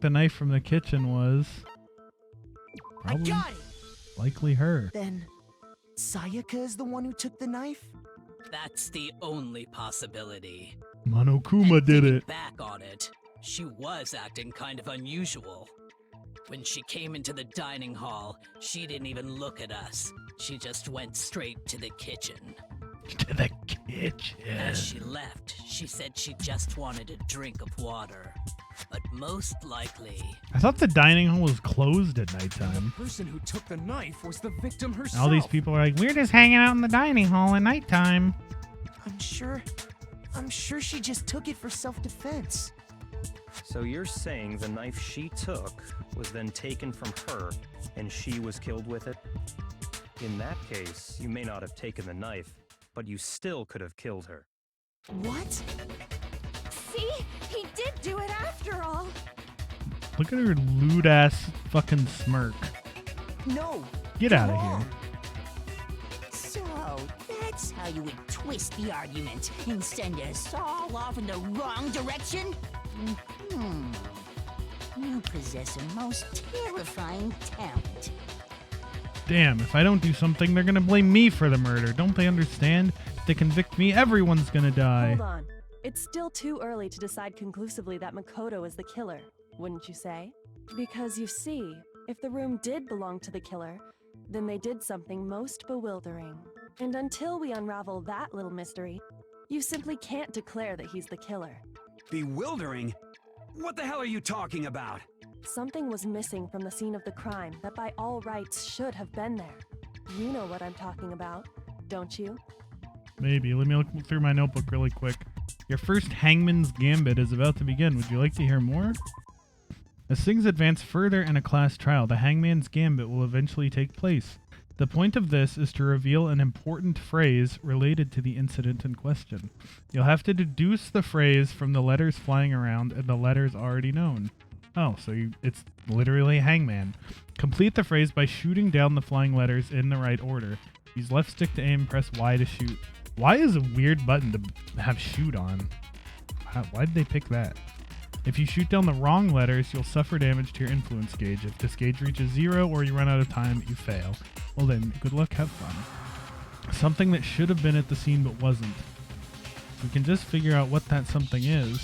the knife from the kitchen was probably likely her. Then Sayaka is the one who took the knife? That's the only possibility. Monokuma And did thinking it. back on it, she was acting kind of unusual. When she came into the dining hall, she didn't even look at us. She just went straight to the kitchen. To the kitchen. As she left, she said she just wanted a drink of water. But most likely... I thought the dining hall was closed at nighttime. The person who took the knife was the victim herself. All these people are like, we're just hanging out in the dining hall at nighttime. I'm sure she just took it for self-defense. So you're saying the knife she took was then taken from her, and she was killed with it? In that case, you may not have taken the knife, but you still could have killed her. What? See? He did do it after all. Look at her lewd ass fucking smirk. No. Get out of here. So, that's how you would twist the argument and send us all off in the wrong direction? You possess a most terrifying talent. Damn, if I don't do something, they're gonna blame me for the murder. Don't they understand? If they convict me, everyone's gonna die. Hold on. It's still too early to decide conclusively that Makoto is the killer, wouldn't you say? Because you see, if the room did belong to the killer, then they did something most bewildering. And until we unravel that little mystery, you simply can't declare that he's the killer. Bewildering? What the hell are you talking about? Something was missing from the scene of the crime that by all rights should have been there. You know what I'm talking about, don't you? Maybe. Let me look through my notebook really quick. Your first Hangman's Gambit is about to begin. Would you like to hear more? As things advance further in a class trial, the Hangman's Gambit will eventually take place. The point of this is to reveal an important phrase related to the incident in question. You'll have to deduce the phrase from the letters flying around and the letters already known. Oh, so it's literally Hangman. Complete the phrase by shooting down the flying letters in the right order. Use left stick to aim, press Y to shoot. Y is a weird button to have shoot on. Why did they pick that? If you shoot down the wrong letters, you'll suffer damage to your influence gauge. If this gauge reaches 0 or you run out of time, you fail. Well then, good luck, have fun. Something that should have been at the scene but wasn't. We can just figure out what that something is.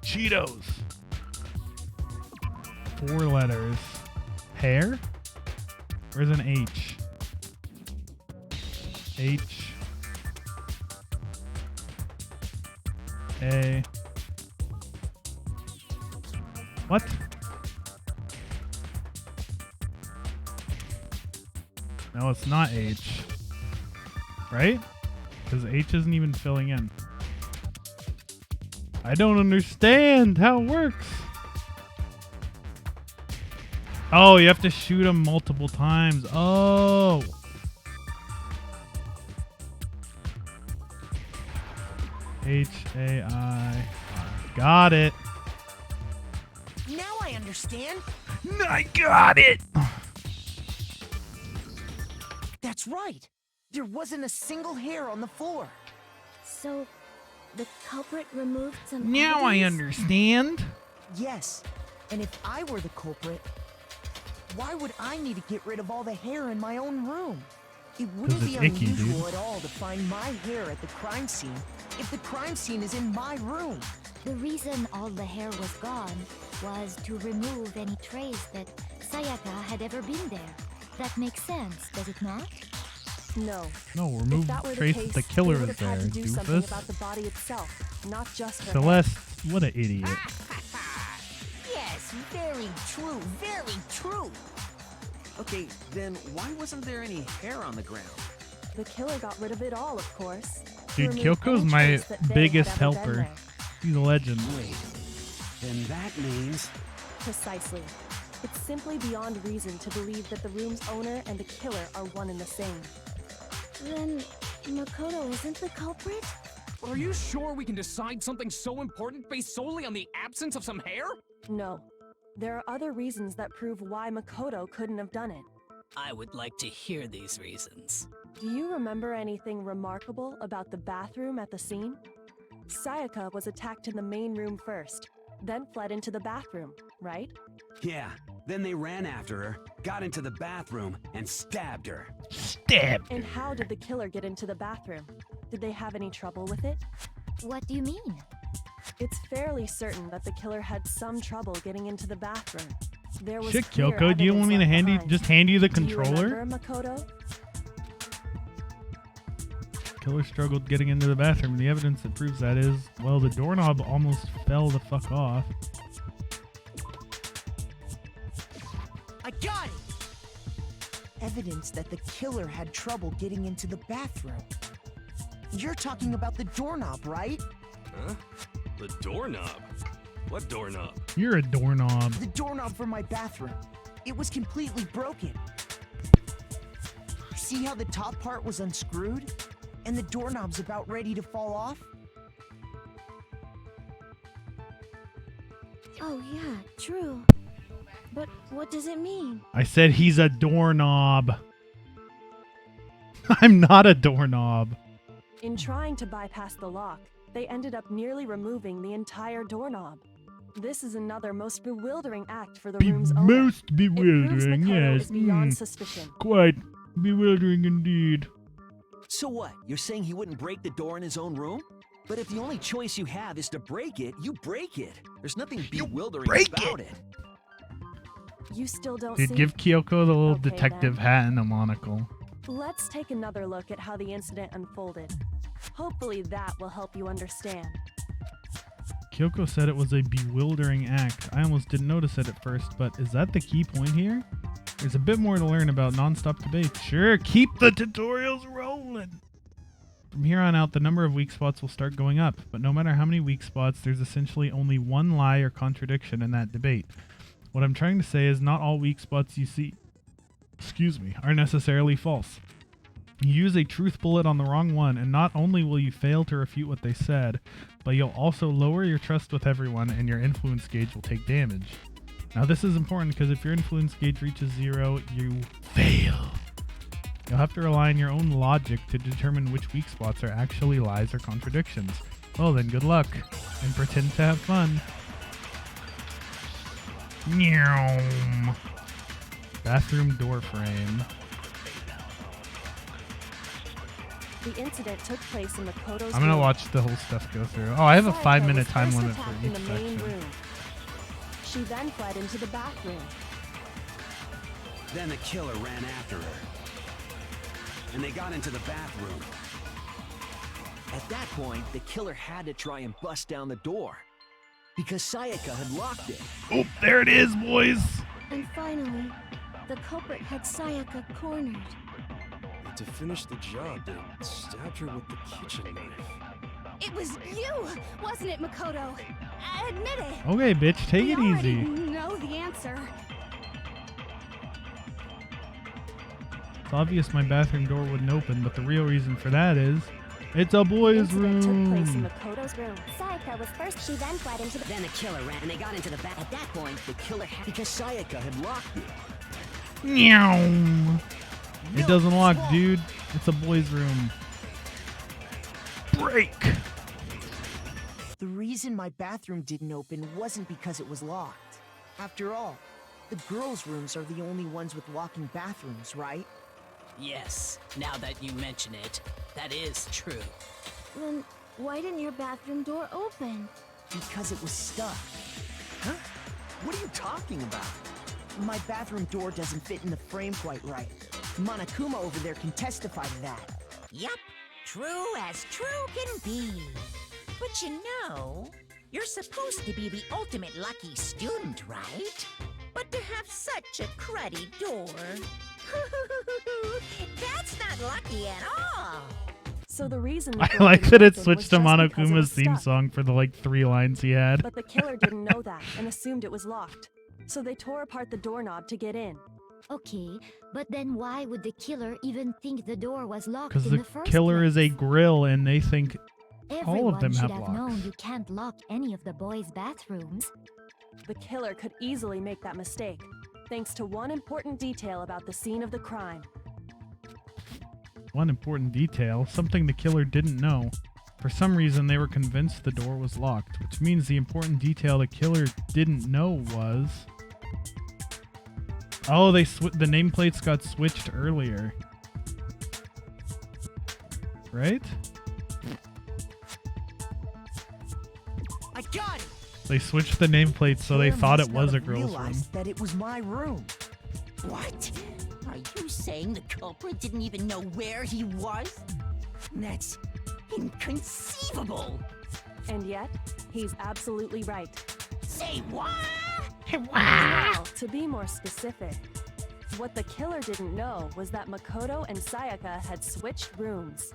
Cheetos! 4 letters. Hair? Where's an H? H. A. What? No, it's not H. Right? Because H isn't even filling in. I don't understand how it works. Oh, you have to shoot them multiple times. Oh. H-A-I. Got it. Now I understand. I got it. That's right. There wasn't a single hair on the floor. So, the culprit removed some Now I evidence? understand. Yes. And if I were the culprit, why would I need to get rid of all the hair in my own room? It wouldn't be it's icky, unusual dude. at all to find my hair at the crime scene if the crime scene is in my room. The reason all the hair was gone was to remove any trace that Sayaka had ever been there. That makes sense, does it not? No. No, If remove that were the trace case, that the killer they would is have had there, to do something about doofus. the body itself, not just her Celeste, what an idiot. Yes, very true, very true. Okay, then why wasn't there any hair on the ground? head. The killer got rid of it all, of course. to Dude, remove Kyoko's any my trace that they biggest had ever been helper. there. He's a legend. Wait, then that means... Precisely. It's simply beyond reason to believe that the room's owner and the killer are one and the same. Then Makoto isn't the culprit? Are you sure we can decide something so important based solely on the absence of some hair? No. There are other reasons that prove why Makoto couldn't have done it. I would like to hear these reasons. Do you remember anything remarkable about the bathroom at the scene? Sayaka was attacked in the main room first, then fled into the bathroom, right? Yeah, then they ran after her, got into the bathroom, and stabbed her. Stab. And how did the killer get into the bathroom? Did they have any trouble with it? What do you mean? It's fairly certain that the killer had some trouble getting into the bathroom. There was Shit, clear Kyoko, do you want me to evidence left hand you the behind. Do you controller? remember, Makoto? Killer struggled getting into the bathroom. The evidence that proves that is, well, the doorknob almost fell the fuck off. I got it! Evidence that the killer had trouble getting into the bathroom. You're talking about the doorknob, right? Huh? The doorknob? What doorknob? You're a doorknob. The doorknob for my bathroom. It was completely broken. See how the top part was unscrewed? And the doorknob's about ready to fall off? Oh yeah, true. But what does it mean? I said he's a doorknob. I'm not a doorknob. In trying to bypass the lock, they ended up nearly removing the entire doorknob. This is another most bewildering act for the room's owner. Most It proves bewildering, Makoto yes. is beyond suspicion. Quite bewildering indeed. So what? You're saying he wouldn't break the door in his own room? But if the only choice you have is to break it, you break it. There's nothing bewildering about it. You still don't Dude, see? give Kyoko the little Okay, detective then. hat and a monocle. Let's take another look at how the incident unfolded. Hopefully that will help you understand. Kyoko said it was a bewildering act. I almost didn't notice it at first, but is that the key point here? There's a bit more to learn about non-stop debates. Sure, keep the tutorials rolling! From here on out, the number of weak spots will start going up, but no matter how many weak spots, there's essentially only one lie or contradiction in that debate. What I'm trying to say is not all weak spots you see, are necessarily false. You use a truth bullet on the wrong one, and not only will you fail to refute what they said, but you'll also lower your trust with everyone and your influence gauge will take damage. Now this is important because if your influence gauge reaches 0, you fail. You'll have to rely on your own logic to determine which weak spots are actually lies or contradictions. Well then, good luck, and pretend to have fun. Meow. Bathroom door frame. The incident took place in Makoto's I'm gonna room. watch the whole stuff go through. Oh, I have a Sayaka 5-minute was time first limit for attacked in each the main section. room. She then fled into the bathroom. Then the killer ran after her. And they got into the bathroom. At that point, the killer had to try and bust down the door. Because Sayaka had locked it. Oh, there it is, boys! And finally, the culprit had Sayaka cornered. And to finish the job, they stabbed her with the kitchen knife. It was you, wasn't it, Makoto? Admit it. Okay, bitch, take We it already easy. know the answer. It's obvious my bathroom door wouldn't open, but the real reason for that is it's a boys' Incident took place in room. Makoto's room. Sayaka was first, she then fled into the... Then the killer ran, and they got into the back. At that point, The killer had... Because Sayaka had locked it. Meow. It No, doesn't lock, Squall. dude. It's a boys' room. Break. The reason my bathroom didn't open wasn't because it was locked. After all, the girls' rooms are the only ones with locking bathrooms, right? Yes, now that you mention it, that is true. Then why didn't your bathroom door open? Because it was stuck. Huh? What are you talking about? My bathroom door doesn't fit in the frame quite right. Monokuma over there can testify to that. Yup, true as true can be. But you know, you're supposed to be the ultimate lucky student, right? But to have such a cruddy door... That's not lucky at all! So the reason the I door like didn't that it open switched was to just because it Monokuma's was theme stuck. song for the like 3 lines he had. But the killer didn't know that and assumed it was locked. So they tore apart the doorknob to get in. Okay, but then why would the killer even think the door was locked Because in the the first killer place? is a grill and they think Everyone of them should have have known locks. you can't lock any of the boys' bathrooms. The killer could easily make that mistake, thanks to one important detail about the scene of the crime. one important detail, something the killer didn't know. For some reason, they were convinced the door was locked, which means the important detail the killer didn't know was... Oh, the nameplates got switched earlier. Right? I got it! They switched the nameplates so they thought it was a girl's room. That it was my room. What? Are you saying the culprit didn't even know where he was? That's inconceivable. And yet, he's absolutely right. Say what? Well, to be more specific, what the killer didn't know was that Makoto and Sayaka had switched rooms,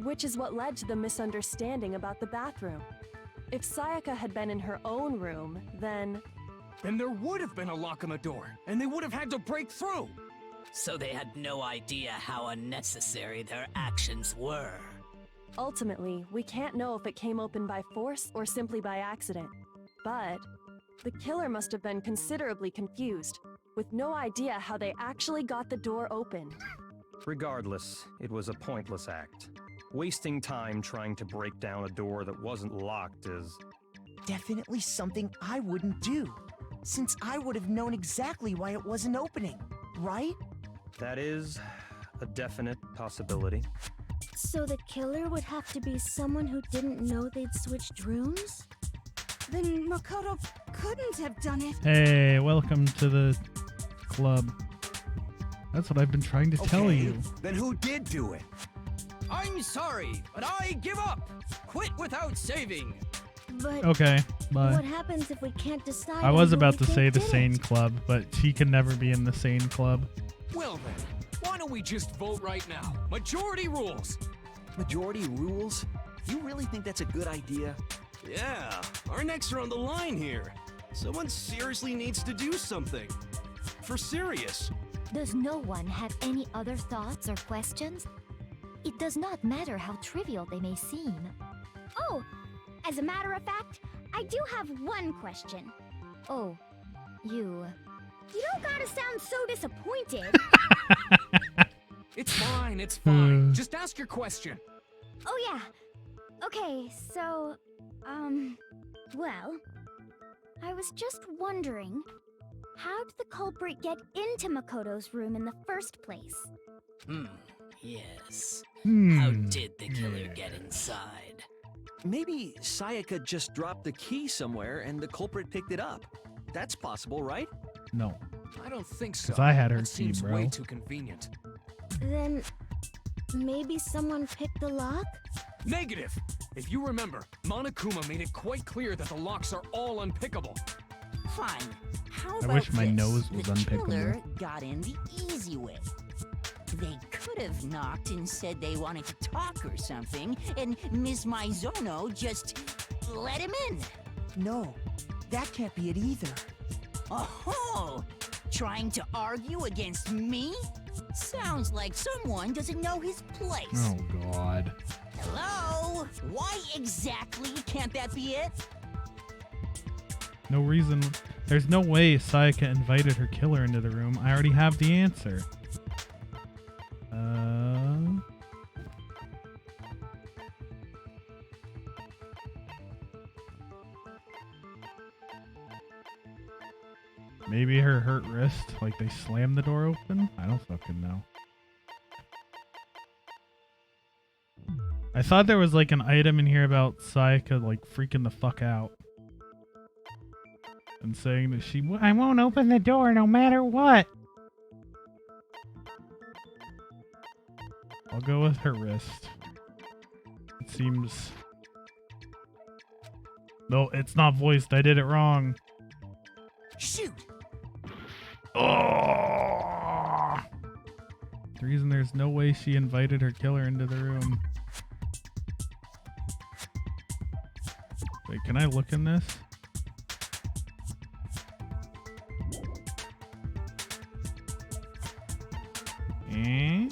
which is what led to the misunderstanding about the bathroom. If Sayaka had been in her own room, then there would have been a lock on the door, and they would have had to break through. So they had no idea how unnecessary their actions were. Ultimately, we can't know if it came open by force or simply by accident. But the killer must have been considerably confused, with no idea how they actually got the door open. Regardless, it was a pointless act. Wasting time trying to break down a door that wasn't locked is... Definitely something I wouldn't do, since I would have known exactly why it wasn't opening, right? That is a definite possibility. So the killer would have to be someone who didn't know they'd switched rooms? Then Makoto couldn't have done it. Hey, welcome to the club. That's what I've been trying to tell you. Then who did do it? I'm sorry, but I give up. Quit without saving. But Okay, bye. what happens if we can't decide? I was on who about we to say think the did sane it? club, but she can never be in the sane club. Well then, why don't we just vote right now? Majority rules. Majority rules? You really think that's a good idea? Yeah, our necks are on the line here. Someone seriously needs to do something. For serious. Does no one have any other thoughts or questions? It does not matter how trivial they may seem. Oh, as a matter of fact, I do have one question. Oh, you... You don't gotta sound so disappointed. It's fine, it's fine. Just ask your question. Oh yeah. Okay, so, well, I was just wondering, how did the culprit get into Makoto's room in the first place? Yes. How did the killer get inside? Maybe Sayaka just dropped the key somewhere and the culprit picked it up. That's possible, right? No. I don't think so. Because I had her That key, seems bro. way too convenient. Then, maybe someone picked the lock? Negative! If you remember, Monokuma made it quite clear that the locks are all unpickable. Fine. How I about wish my this? nose was the unpickable. killer got in the easy way. They could have knocked and said they wanted to talk or something, and Ms. Maizono just let him in. No, that can't be it either. Oh, trying to argue against me? Sounds like someone doesn't know his place. Oh, God. Hello? Why exactly can't that be it? No reason. There's no way Sayaka invited her killer into the room. I already have the answer. Maybe her hurt wrist, like they slammed the door open? I don't fucking know. I thought there was like an item in here about Sayaka like freaking the fuck out. And saying that I won't open the door no matter what. I'll go with her wrist. It seems... No, it's not voiced. I did it wrong. Shoot! Oh! The reason there's no way she invited her killer into the room. Wait, can I look in this? Eh?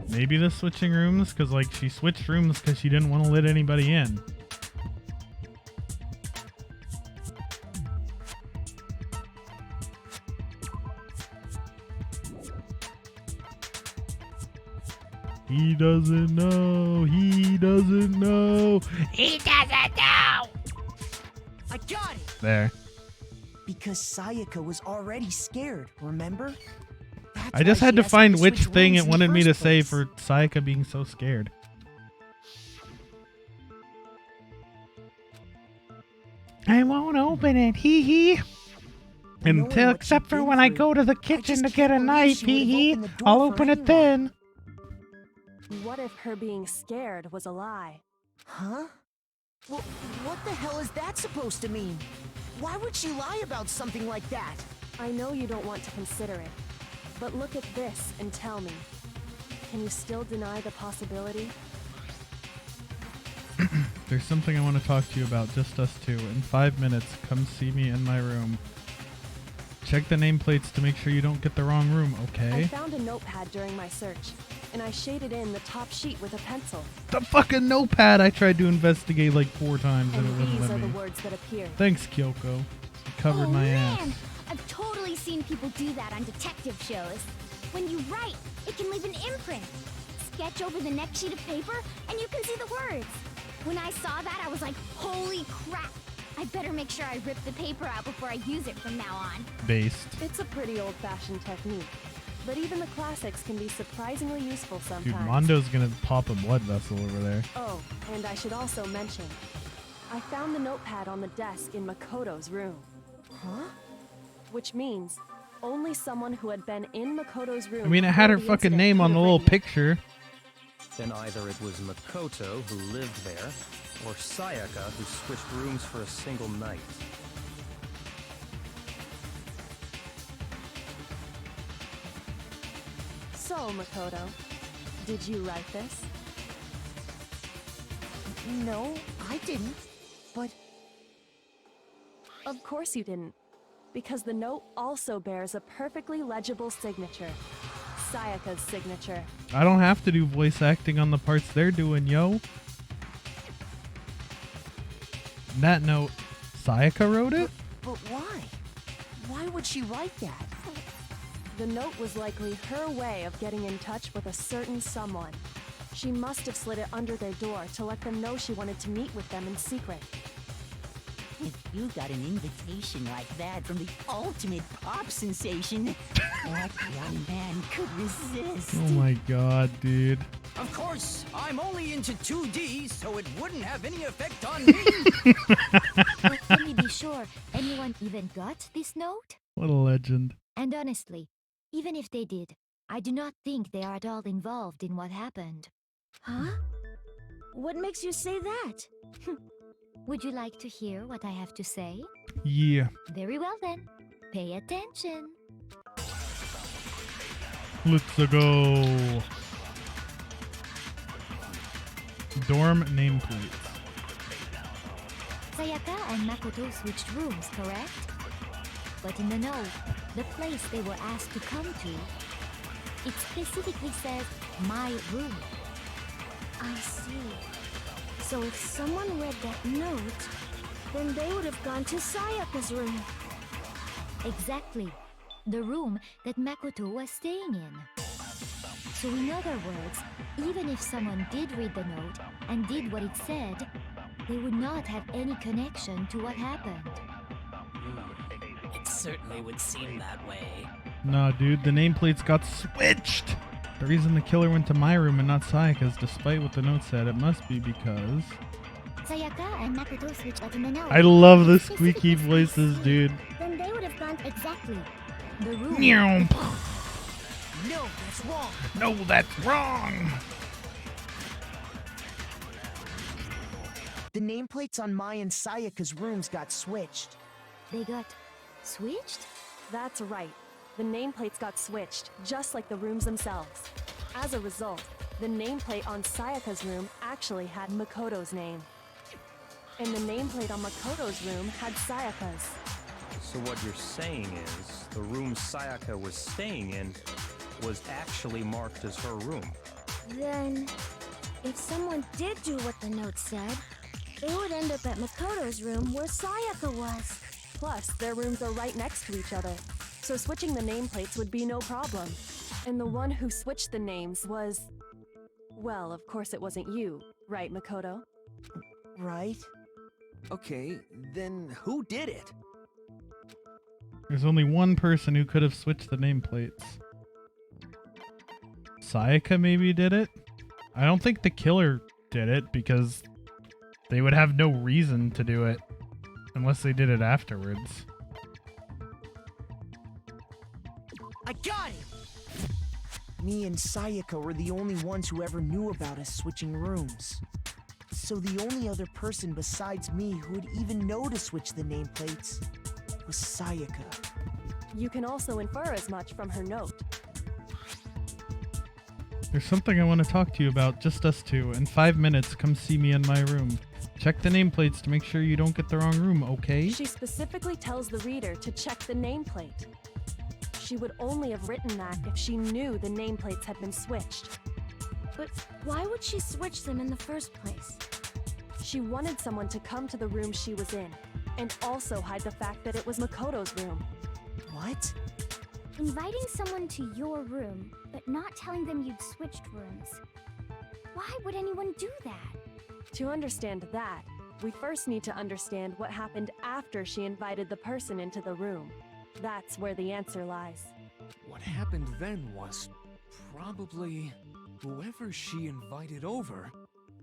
Maybe the switching rooms, because like she switched rooms because she didn't want to let anybody in. He doesn't know. He doesn't know. He doesn't know! I got it! There. Because Sayaka was already scared, remember? That's I just why had she to asked find me which switch thing rooms it in wanted the me to first say place. for Sayaka being so scared. I won't open it, hee hee. Until, except for when I go to the kitchen to get a knife, hee hee. I'll open it then. What if her being scared was a lie? Huh? Well, what the hell is that supposed to mean? Why would she lie about something like that? I know you don't want to consider it, but look at this and tell me. Can you still deny the possibility? There's something I want to talk to you about, just us two. In 5 minutes, come see me in my room. Check the nameplates to make sure you don't get the wrong room, okay? I found a notepad during my search, and I shaded in the top sheet with a pencil. The fucking notepad I tried to investigate like 4 times and it And wouldn't these let are the me. words that appear. Thanks, Kyoko. You covered Oh, my man. ass. I've totally seen people do that on detective shows. When you write, it can leave an imprint. Sketch over the next sheet of paper, and you can see the words. When I saw that, I was like, holy crap. I better make sure I rip the paper out before I use it from now on. Based. It's a pretty old-fashioned technique, but even the classics can be surprisingly useful sometimes. Dude, Mondo's gonna pop a blood vessel over there. Oh, and I should also mention, I found the notepad on the desk in Makoto's room. Huh? Which means only someone who had been in Makoto's room. I mean, it had her before the fucking incident name could on the have little written it. picture. Then either it was Makoto who lived there, or Sayaka who switched rooms for a single night. So, Makoto, did you write this? No, I didn't. But Of course you didn't, because the note also bears a perfectly legible signature. Sayaka's signature. I don't have to do voice acting on the parts they're doing, yo. That note, Sayaka wrote it? But why? Why would she write that? The note was likely her way of getting in touch with a certain someone. She must have slid it under their door to let them know she wanted to meet with them in secret. If you got an invitation like that from the ultimate pop sensation, what young man could resist? Oh my god, dude. Of course, I'm only into 2D, so it wouldn't have any effect on me. But can we be sure anyone even got this note? What a legend. And honestly, even if they did, I do not think they are at all involved in what happened. Huh? What makes you say that? Would you like to hear what I have to say? Yeah. Very well then. Pay attention. Let's go. Dorm nameplates. Sayaka and Makoto switched rooms, correct? But in the note, the place they were asked to come to, it specifically says, my room. I see. So if someone read that note, then they would have gone to Sayaka's room. Exactly. The room that Makoto was staying in. So in other words, even if someone did read the note and did what it said, they would not have any connection to what happened. It certainly would seem that way. Nah, dude, the nameplates got switched. The reason the killer went to my room and not Sayaka's, despite what the note said, it must be because... Sayaka and Makoto switched up in the note. I love the squeaky voices, dude. Then they would have gone exactly. The room. Meow. No, that's wrong. No, that's wrong. The nameplates on Mai and Sayaka's rooms got switched. They got switched? That's right. The nameplates got switched, just like the rooms themselves. As a result, the nameplate on Sayaka's room actually had Makoto's name. And the nameplate on Makoto's room had Sayaka's. So what you're saying is, the room Sayaka was staying in was actually marked as her room. Then, if someone did do what the note said, they would end up at Makoto's room where Sayaka was. Plus, their rooms are right next to each other, so switching the nameplates would be no problem. And the one who switched the names was... Well, of course it wasn't you, right, Makoto? Right? Okay, then who did it? There's only one person who could have switched the nameplates. Sayaka maybe did it? I don't think the killer did it because they would have no reason to do it unless they did it afterwards. I got it! Me and Sayaka were the only ones who ever knew about us switching rooms. So the only other person besides me who would even know to switch the nameplates was Sayaka. You can also infer as much from her note. There's something I want to talk to you about, just us two. In 5 minutes, come see me in my room. Check the nameplates to make sure you don't get the wrong room, okay? She specifically tells the reader to check the nameplate. She would only have written that if she knew the nameplates had been switched. But why would she switch them in the first place? She wanted someone to come to the room she was in, and also hide the fact that it was Makoto's room. What? Inviting someone to your room, but not telling them you'd switched rooms. Why would anyone do that? To understand that, we first need to understand what happened after she invited the person into the room. That's where the answer lies. What happened then was probably whoever she invited over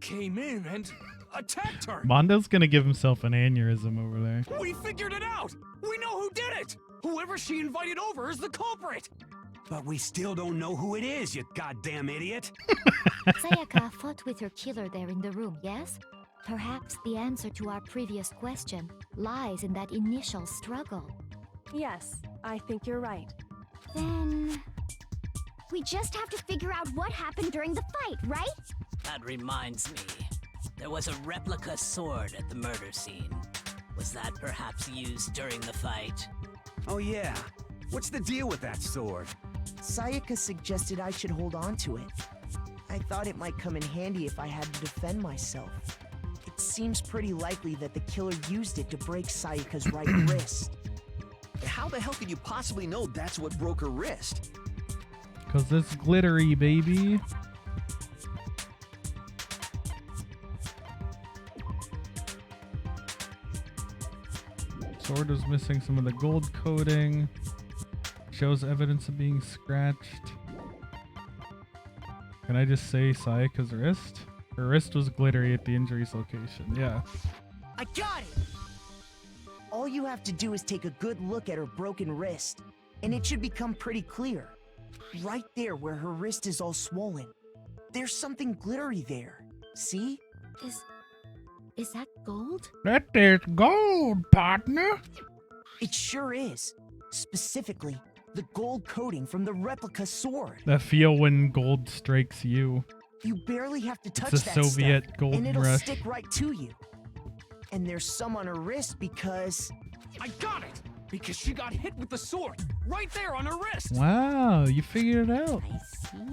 came in and attacked her. Mondo's gonna give himself an aneurysm over there. We figured it out! We know who did it! Whoever she invited over is the culprit! But we still don't know who it is, you goddamn idiot! Sayaka fought with her killer there in the room, yes? Perhaps the answer to our previous question lies in that initial struggle. Yes, I think you're right. Then we just have to figure out what happened during the fight, right? That reminds me. There was a replica sword at the murder scene. Was that perhaps used during the fight? Oh yeah. What's the deal with that sword? Sayaka suggested I should hold on to it. I thought it might come in handy if I had to defend myself. It seems pretty likely that the killer used it to break Sayaka's right wrist. How the hell could you possibly know that's what broke her wrist? 'Cause it's glittery, baby. Sword was missing some of the gold coating. Shows evidence of being scratched. Can I just say Sayaka's wrist? Her wrist was glittery at the injury's location. Yeah. I got it! All you have to do is take a good look at her broken wrist, and it should become pretty clear. Right there where her wrist is all swollen. There's something glittery there. See? Is that gold? That is gold, partner. It sure is. Specifically, the gold coating from the replica sword. That feel when gold strikes you. You barely have to touch It's a that Soviet stuff, golden and it'll rush. stick right to you. And there's some on her wrist because... I got it! Because she got hit with the sword, right there on her wrist! Wow, you figured it out.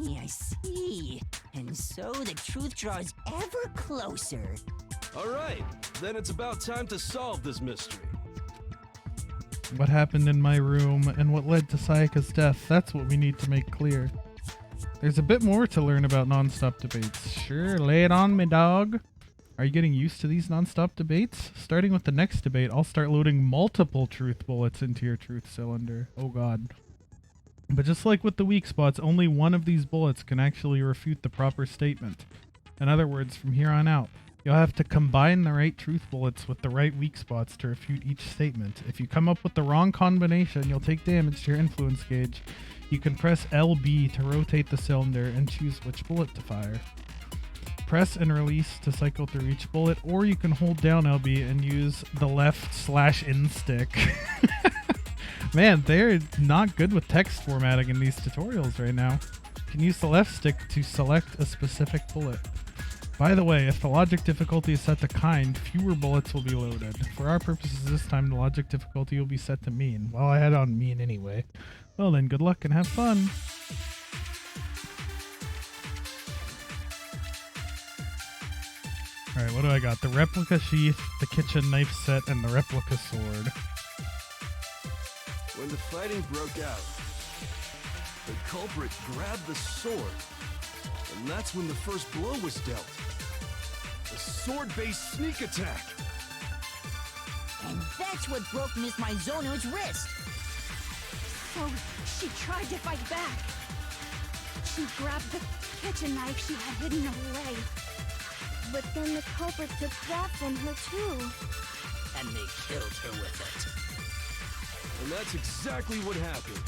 I see. And so the truth draws ever closer. Alright, then it's about time to solve this mystery. What happened in my room and what led to Sayaka's death, that's what we need to make clear. There's a bit more to learn about non-stop debates. Sure, lay it on me, dog. Are you getting used to these non-stop debates? Starting with the next debate, I'll start loading multiple truth bullets into your truth cylinder. Oh god. But just like with the weak spots, only one of these bullets can actually refute the proper statement. In other words, from here on out, you'll have to combine the right truth bullets with the right weak spots to refute each statement. If you come up with the wrong combination, you'll take damage to your influence gauge. You can press LB to rotate the cylinder and choose which bullet to fire. Press and release to cycle through each bullet, or you can hold down LB and use the left/in stick. Man, they're not good with text formatting in these tutorials right now. You can use the left stick to select a specific bullet. By the way, if the logic difficulty is set to kind, fewer bullets will be loaded. For our purposes this time, the logic difficulty will be set to mean. Well, I had on mean anyway. Well then, good luck and have fun. Alright, what do I got? The replica sheath, the kitchen knife set, and the replica sword. When the fighting broke out, The culprit grabbed the sword, and that's when the first blow was dealt. The sword-based sneak attack. And that's what broke Miss Mizono's wrist. So she tried to fight back. She grabbed the kitchen knife she had hidden away. But then the culprit took that from her too. And they killed her with it. And that's exactly what happened.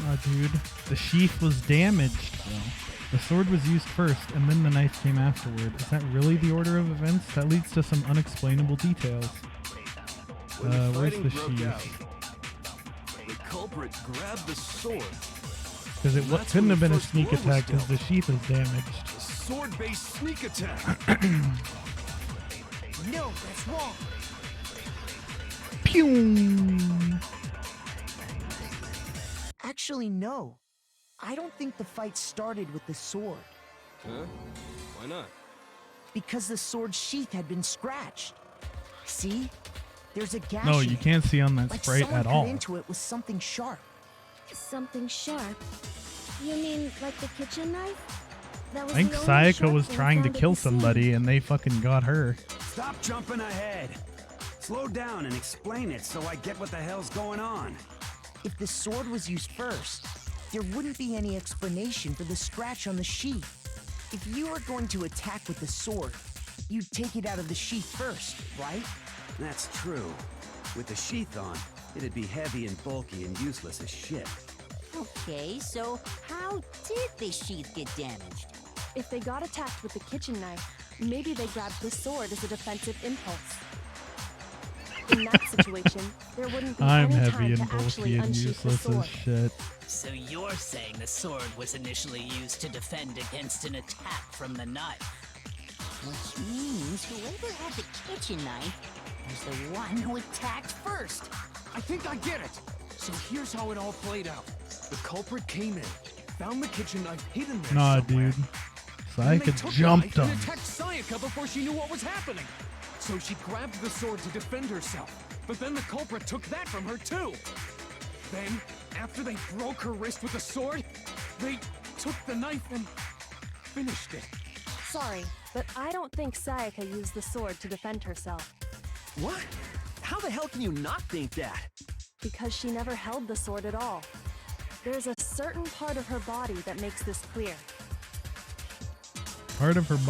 Oh, dude. The sheath was damaged. The sword was used first, and then the knife came afterward. Is that really the order of events? That leads to some unexplainable details. Where's the sheath? The culprit grabbed the sword. Because it couldn't have been a sneak attack because the sheath is damaged. A sword-based sneak attack. No, that's wrong. Pew! Actually, no. I don't think the fight started with the sword. Huh? Why not? Because the sword's sheath had been scratched. See? There's a gash. No, in you it. can't see on that Like sprite someone at cut all. into it with something sharp. Something sharp? You mean like the kitchen knife? That was I think the only Sayaka sharp was thing trying to found at kill the scene. somebody and they fucking got her. Stop jumping ahead. Slow down and explain it so I get what the hell's going on. If the sword was used first, there wouldn't be any explanation for the scratch on the sheath. If you were going to attack with the sword, you'd take it out of the sheath first, right? That's true. With the sheath on, it'd be heavy and bulky and useless as shit. Okay, so how did the sheath get damaged? If they got attacked with the kitchen knife, maybe they grabbed the sword as a defensive impulse. In that situation, there wouldn't be I'm any heavy time and to bulky actually and unsheath the useless as sword. shit. So you're saying the sword was initially used to defend against an attack from the knife? Which means whoever had the kitchen knife was the one who attacked first. I think I get it. So here's how it all played out. The culprit came in, found the kitchen knife hidden there Nah, somewhere. dude. Then they Sayaka took the jumped knife him. and attacked Sayaka before she knew what was happening. So she grabbed the sword to defend herself. But then the culprit took that from her too. Then, after they broke her wrist with the sword, they took the knife and finished it. Sorry, but I don't think Sayaka used the sword to defend herself. What? How the hell can you not think that? Because she never held the sword at all. There's a certain part of her body that makes this clear. Part of her body.